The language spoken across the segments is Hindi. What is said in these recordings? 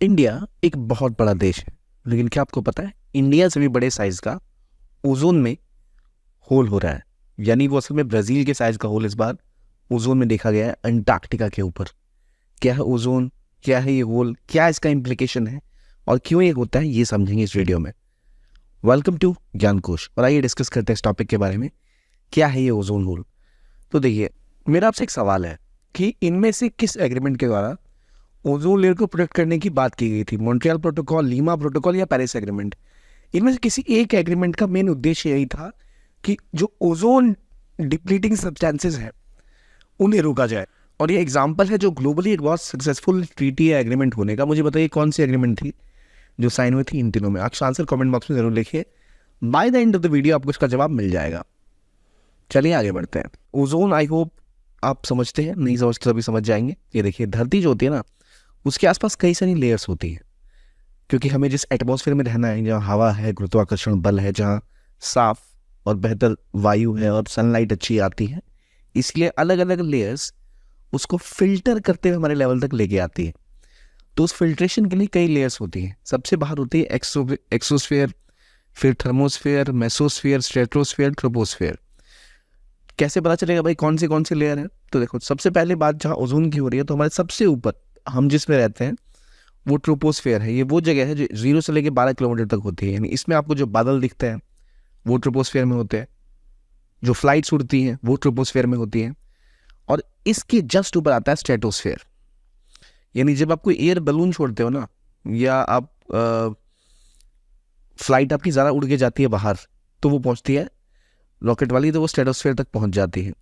इंडिया एक बहुत बड़ा देश है, लेकिन क्या आपको पता है इंडिया से भी बड़े साइज का ओजोन में होल हो रहा है। यानी वो असल में ब्राजील के साइज का होल इस बार ओजोन में देखा गया है, अंटार्कटिका के ऊपर। क्या है ओजोन, क्या है ये होल, क्या इसका इम्प्लीकेशन है और क्यों ये होता है, ये समझेंगे इस वीडियो में। वेलकम टू ज्ञान कोश और आइए डिस्कस करते हैं इस टॉपिक के बारे में। क्या है ये ओजोन होल? तो देखिए, मेरा आपसे एक सवाल है कि इनमें से किस एग्रीमेंट के द्वारा ओजोन लेयर को प्रोटेक्ट करने की बात की गई थी? मॉन्ट्रियल प्रोटोकॉल, लीमा प्रोटोकॉल या पेरिस एग्रीमेंट? इनमें से किसी एक एग्रीमेंट का मेन उद्देश्य यही था कि जो ओजोन डिप्लीटिंग सब्सटेंसेस है उन्हें रोका जाए। और ये एग्जांपल है जो ग्लोबली एक बहुत सक्सेसफुल ट्रीटी या एग्रीमेंट होने का। मुझे बताइए कौन सी एग्रीमेंट थी जो साइन हुई थी इन तीनों में? आपका आंसर कमेंट बॉक्स में जरूर लिखिए। By the end of the video आपको इसका जवाब मिल जाएगा। चलिए आगे बढ़ते हैं। ओजोन, आई होप आप समझते हैं, नहीं समझते तो अभी समझ जाएंगे। ये देखिए, धरती जो होती है ना, उसके आसपास कई सारी लेयर्स होती हैं, क्योंकि हमें जिस एटमॉस्फेयर में रहना है, जहाँ हवा है, गुरुत्वाकर्षण बल है, जहाँ साफ और बेहतर वायु है और सनलाइट अच्छी आती है, इसलिए अलग अलग लेयर्स उसको फिल्टर करते हुए हमारे लेवल तक लेके आती है। तो उस फिल्ट्रेशन के लिए कई लेयर्स होती हैं। सबसे बाहर होती है एक्सोस्फेयर, फिर थर्मोस्फेयर, मेसोस्फेयर, स्ट्रेटोस्फेयर, ट्रोपोस्फेयर। कैसे पता चलेगा भाई कौन सी लेयर है? तो देखो, सबसे पहले बात जहाँ ओजोन की हो रही है, तो हमारे सबसे ऊपर हम जिसमें रहते हैं वो ट्रोपोस्फेयर है। ये वो जगह है जो 0 से लेकर 12 किलोमीटर तक होती है। यानी इसमें आपको जो बादल दिखते हैं वो ट्रोपोस्फेयर में होते हैं, जो फ्लाइट्स उड़ती हैं वो ट्रोपोस्फेयर में होती हैं। और इसके जस्ट ऊपर आता है स्ट्रेटोस्फेयर। यानी जब आप कोई एयर बलून छोड़ते हो ना, या आप फ्लाइट आपकी ज़्यादा उड़ के जाती है बाहर, तो वो पहुंचती है रॉकेट वाली, तो वो स्ट्रेटोस्फेयर तक पहुंच जाती है।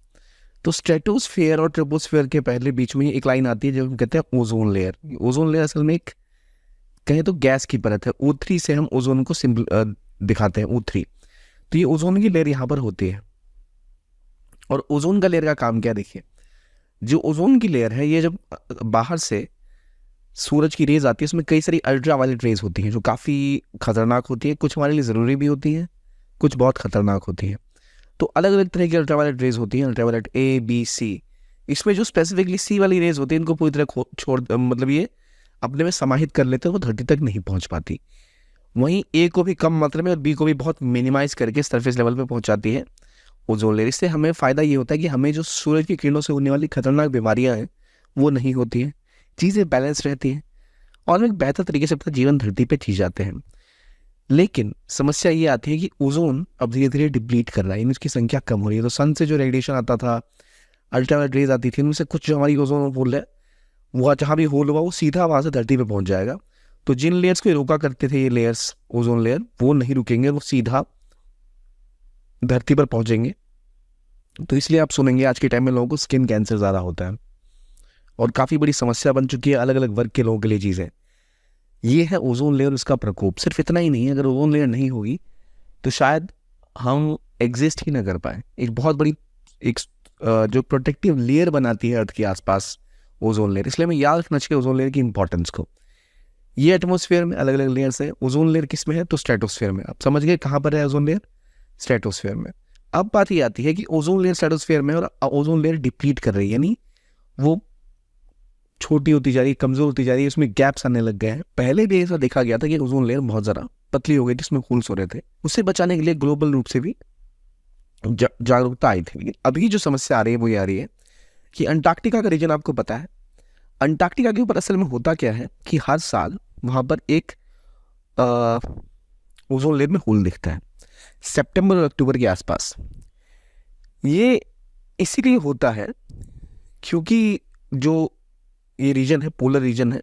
तो स्ट्रेटोस्फेयर और ट्रोपोस्फेयर के पहले बीच में एक लाइन आती है जो हम कहते हैं ओजोन लेयर। ओजोन लेयर असल में एक कहें तो गैस की परत है। O3 से हम ओजोन को सिंपल दिखाते हैं, O3। तो ये ओजोन की लेयर यहाँ पर होती है। और ओजोन का लेयर का काम क्या है? देखिए, जो ओजोन की लेयर है, ये जब बाहर से सूरज की रेज आती है, उसमें कई सारी अल्ट्रा वायलेट रेज होती हैं जो काफ़ी खतरनाक होती है। कुछ हमारे लिए ज़रूरी भी होती हैं, कुछ बहुत खतरनाक होती हैं। तो अलग अलग तरह की अल्ट्रा वायलेट रेज होती हैं, ultraviolet A, B, C। इसमें जो स्पेसिफिकली C वाली रेज होती है, इनको पूरी तरह मतलब ये अपने में समाहित कर लेते हैं, वो धरती तक नहीं पहुंच पाती। वहीं A को भी कम मात्रा में और B को भी बहुत मिनिमाइज करके सरफेस लेवल पे पहुंचाती है ओजोन लेयर। इससे हमें फ़ायदा ये होता है कि हमें जो सूरज की किरणों से होने वाली खतरनाक बीमारियां हैं वो नहीं होती हैं, चीज़ें बैलेंस रहती हैं और हम एक बेहतर तरीके से अपना जीवन धरती पर जी जाते हैं। लेकिन समस्या ये आती है कि ओजोन अब धीरे धीरे डिप्लीट कर रहा है, यानी उसकी संख्या कम हो रही है। तो सन से जो रेडिएशन आता था, अल्ट्रावायलेट रेज आती थी, उनमें से कुछ जो हमारी ओजोन होल है, वो जहाँ भी होल हुआ वो सीधा वहाँ से धरती पे पहुँच जाएगा। तो जिन लेयर्स को रोका करते थे ये लेयर्स, ओजोन लेयर, वो नहीं रुकेंगे, वो सीधा धरती पर पहुँचेंगे। तो इसलिए आप सुनेंगे आज के टाइम में लोगों को स्किन कैंसर ज़्यादा होता है और काफ़ी बड़ी समस्या बन चुकी है अलग अलग वर्ग के लोगों के लिए चीज़ें। ये है ओजोन लेयर, उसका प्रकोप। सिर्फ इतना ही नहीं है, अगर ओजोन लेयर नहीं होगी तो शायद हम एग्जिस्ट ही ना कर पाए। एक बहुत बड़ी एक जो प्रोटेक्टिव लेयर बनाती है अर्थ के आसपास, ओजोन लेयर। इसलिए हमें याद रखना चाहिए ओजोन लेयर की इंपॉर्टेंस को। ये एटमॉस्फेयर में अलग अलग लेयर्स है। ओजोन लेयर किस में है? तो स्ट्रेटोस्फेयर में। आप समझ गए कहाँ पर है ओजोन लेयर? स्ट्रेटोस्फेयर में। अब बात ये आती है कि ओजोन लेयर स्ट्रेटोस्फेयर में और ओजोन लेयर डिप्लीट कर रही है, यानी वो छोटी होती जा रही है, कमजोर होती जा रही है, उसमें गैप्स आने लग गए हैं। पहले भी ऐसा देखा गया था कि ओजोन लेयर बहुत ज़्यादा पतली हो गई थी, उसमें होल्स हो रहे थे। उससे बचाने के लिए ग्लोबल रूप से भी जागरूकता आई थी। लेकिन अभी जो समस्या आ रही है वो ये आ रही है कि अंटार्कटिका का रीजन आपको पता है। अंटार्कटिका के ऊपर असल में होता क्या है कि हर साल वहाँ पर एक ओजोन लेयर में होल दिखता है सितंबर और अक्टूबर के आसपास। ये इसीलिए होता है क्योंकि जो ये रीजन है, पोलर रीजन है,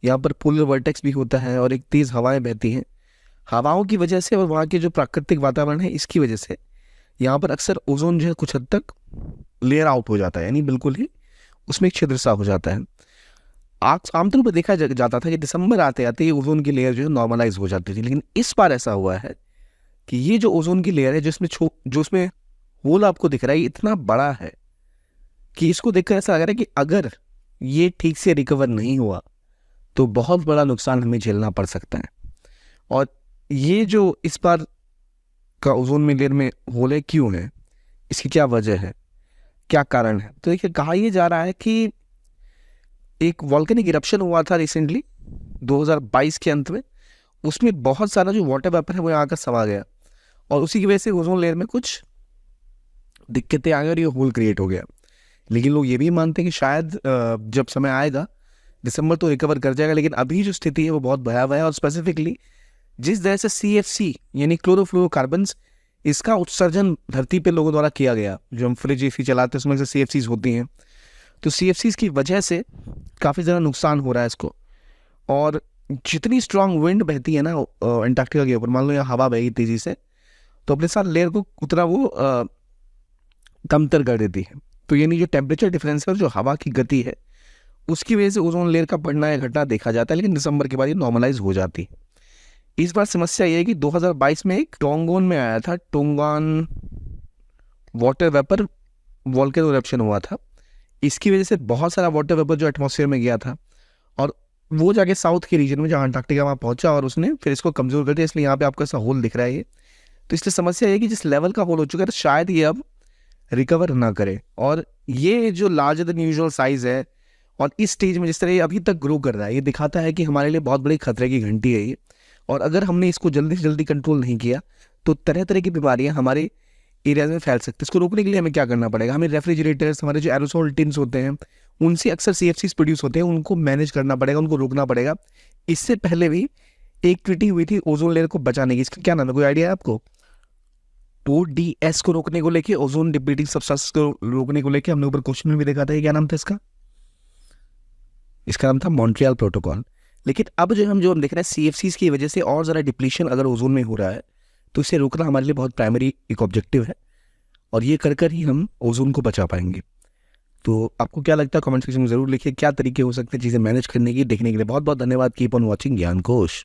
यहाँ पर पोलर वर्टेक्स भी होता है और एक तेज़ हवाएं बहती हैं। हवाओं की वजह से और वहाँ के जो प्राकृतिक वातावरण है, इसकी वजह से यहाँ पर अक्सर ओजोन जो है कुछ हद तक लेयर आउट हो जाता है, यानी बिल्कुल ही उसमें एक छिद्र सा हो जाता है। आमतौर पर देखा जाता था कि दिसंबर आते आते ये ओजोन की लेयर जो है नॉर्मलाइज हो जाती थी। लेकिन इस बार ऐसा हुआ है कि ये जो ओजोन की लेयर है, जो उसमें होल आपको दिख रहा है, ये इतना बड़ा है कि इसको देखकर ऐसा लग रहा है कि अगर ये ठीक से रिकवर नहीं हुआ तो बहुत बड़ा नुकसान हमें झेलना पड़ सकता है। और ये जो इस बार का ओजोन में लेयर में होल है, क्यों है, इसकी क्या वजह है, क्या कारण है? तो देखिए, कहा यह जा रहा है कि एक वॉल्केनिक इरप्शन हुआ था रिसेंटली 2022 के अंत में, उसमें बहुत सारा जो वाटर वेपर है वो यहाँ आकर समा गया और उसी की वजह से ओजोन लेयर में कुछ दिक्कतें आ गई और ये होल क्रिएट हो गया। लेकिन लोग ये भी मानते हैं कि शायद जब समय आएगा दिसंबर तो रिकवर कर जाएगा, लेकिन अभी जो स्थिति है वो बहुत भयावह है। और स्पेसिफिकली जिस तरह से CFC यानी क्लोरोफ्लोरोकार्बन्स, इसका उत्सर्जन धरती पे लोगों द्वारा किया गया, जो हम फ्रिज AC चलाते हैं उसमें से CFCs होती हैं, तो CFCs की वजह से काफ़ी ज़्यादा नुकसान हो रहा है इसको। और जितनी स्ट्रांग विंड बहती है ना अंटार्कटिका के ऊपर, मान लो यहाँ हवा बहेगी तेज़ी से, तो अपने साथ लेयर को उतना वो कमतर कर देती है। तो यानी जो टेम्परेचर डिफरेंस है और जो हवा की गति है उसकी वजह से ओजोन लेयर का बढ़ना या घटना देखा जाता है, लेकिन दिसंबर के बाद ये नॉर्मलाइज हो जाती है। इस बार समस्या ये है कि 2022 में एक टोंगोन में आया था, टोंगान वाटर वेपर वॉल्केनो इरप्शन हुआ था। इसकी वजह से बहुत सारा वाटर वेपर जो एटमॉस्फेयर में गया था और वो जाके साउथ के रीजन में जहाँ अंटार्कटिका वहाँ पहुंचा और उसने फिर इसको कमज़ोर कर दिया, इसलिए यहाँ पे आपको ऐसा होल दिख रहा है ये। तो इसलिए समस्या ये कि जिस लेवल का होल हो चुका है तो शायद ये अब रिकवर ना करे। और ये जो लार्जर देन यूजुअल साइज़ है और इस स्टेज में जिस तरह ये अभी तक ग्रो कर रहा है, ये दिखाता है कि हमारे लिए बहुत बड़ी खतरे की घंटी है ये। और अगर हमने इसको जल्दी से जल्दी कंट्रोल नहीं किया तो तरह तरह की बीमारियां हमारे एरियाज में फैल सकती है। इसको रोकने के लिए हमें क्या करना पड़ेगा? हमें रेफ्रिजरेटर्स, हमारे जो एरोसोल टिन्स होते हैं उनसे अक्सर CFCs प्रोड्यूस होते हैं, उनको मैनेज करना पड़ेगा, उनको रोकना पड़ेगा। इससे पहले भी एक ट्वीटी हुई थी ओजोन लेयर को बचाने की, इसका क्या नाम है, कोई आइडिया है आपको? ODS को रोकने को लेके, ओजोन डिप्लीटिंग सब्सटेंस को रोकने को लेके हमने ऊपर क्वेश्चन में भी देखा था। ये क्या नाम था इसका? इसका नाम था मॉन्ट्रियल प्रोटोकॉल। लेकिन अब जो हम देख रहे हैं CFCs की वजह से और ज़रा डिप्लीशन अगर ओजोन में हो रहा है तो इसे रोकना हमारे लिए बहुत प्राइमरी एक ऑब्जेक्टिव है और ये कर ही हम ओजोन को बचा पाएंगे। तो आपको क्या लगता है कमेंट सेक्शन में ज़रूर लिखिए, क्या तरीके हो सकते हैं चीज़ें मैनेज करने की। देखने के लिए बहुत बहुत धन्यवाद। कीप ऑन वॉचिंग ज्ञान कोश।